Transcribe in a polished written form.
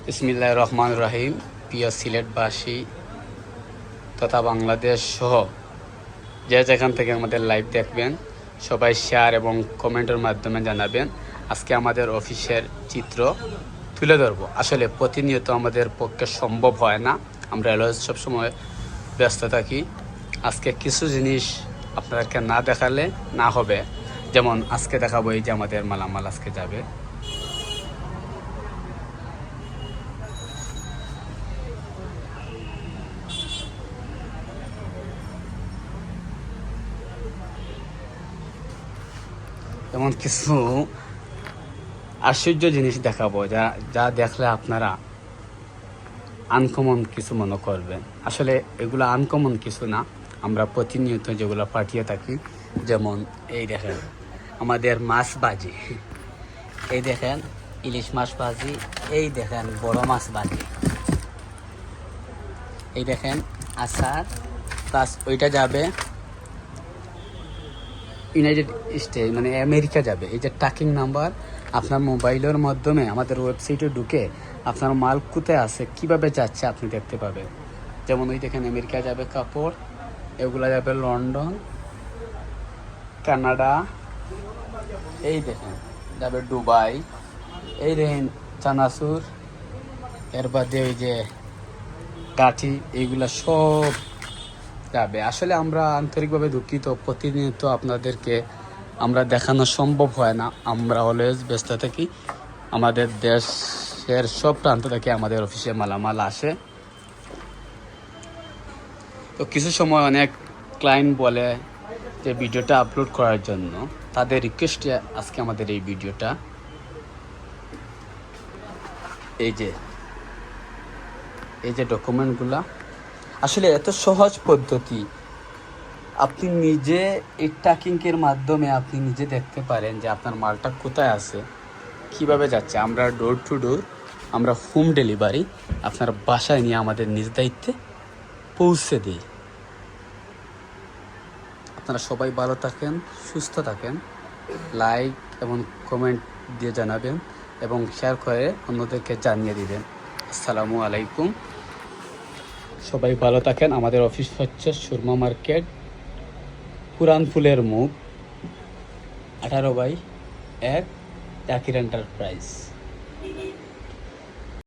বিসমিল্লাহির রহমানির রহিম। প্রিয় সিলেটবাসী তথা বাংলাদেশ সহ যে যেখান থেকে আমাদের লাইভ দেখবেন সবাই শেয়ার এবং কমেন্টের মাধ্যমে জানাবেন। আজকে আমাদের অফিসের চিত্র তুলে ধরবো। আসলে প্রতিনিয়ত আমাদের পক্ষে সম্ভব হয় না, আমরা অলওয়েজ সবসময় ব্যস্ত থাকি। আজকে কিছু জিনিস আপনাদেরকে না দেখালে না হবে। যেমন আজকে দেখাবো এই যে আমাদের মালামাল আজকে যাবে। এমন কিছু আশ্চর্য জিনিস দেখাবো যা যা দেখলে আপনারা আনকমন কিছু মনে করবেন। আসলে এগুলো আনকমন কিছু না, আমরা প্রতিনিয়ত যেগুলো পাঠিয়ে থাকি। যেমন এই দেখেন আমাদের মাছ ভাজি, এই দেখেন ইলিশ মাছ ভাজি, এই দেখেন বড় মাছ ভাজি, এই দেখেন আচার, প্লাস ওইটা যাবে ইউনাইটেড স্টেট মানে আমেরিকা যাবে। এই যে ট্র্যাকিং নাম্বার আপনার মোবাইলের মাধ্যমে আমাদের ওয়েবসাইটে ঢুকে আপনার মাল কোথায় আছে কীভাবে যাচ্ছে আপনি দেখতে পাবেন। যেমন ওই দেখেন আমেরিকা যাবে কাপড়, এগুলা যাবে লন্ডন, কানাডা, এই দেখেন যাবে দুবাই, এই দেখেন চানাচুর, এর বাদে ওই যে কাঠি, এইগুলা সব যাবে। আসলে আমরা আন্তরিকভাবে দুঃখিত, প্রতিনিয়ত আপনাদেরকে আমরা দেখানো সম্ভব হয় না, আমরা অলওয়েজ ব্যস্ত থাকি। আমাদের দেশের সব প্রান্ত থেকে আমাদের অফিসে মালামাল আসে। তো কিছু সময় অনেক ক্লায়েন্ট বলে যে ভিডিওটা আপলোড করার জন্য, তাদের রিকোয়েস্টে আজকে আমাদের এই ভিডিওটা। এই যে ডকুমেন্টগুলা আসলে এত সহজ পদ্ধতি, আপনি নিজে এই ট্র্যাকিংয়ের মাধ্যমে আপনি নিজে দেখতে পারেন যে আপনার মালটা কোথায় আছে, কিভাবে যাচ্ছে। আমরা ডোর টু ডোর, আমরা হোম ডেলিভারি আপনার বাসায় নিয়ে আমাদের নিজ দায়িত্বে পৌঁছে দিই। আপনারা সবাই ভালো থাকেন, সুস্থ থাকেন, লাইক এবং কমেন্ট দিয়ে জানাবেন এবং শেয়ার করে অন্যদেরকে জানিয়ে দিবেন। আসসালামু আলাইকুম, সবাই ভালো থাকেন। আমাদের অফিস হচ্ছে সুরমা মার্কেট, পুরান ফুলের মুখ, 18/1, জাকির এন্টারপ্রাইজ।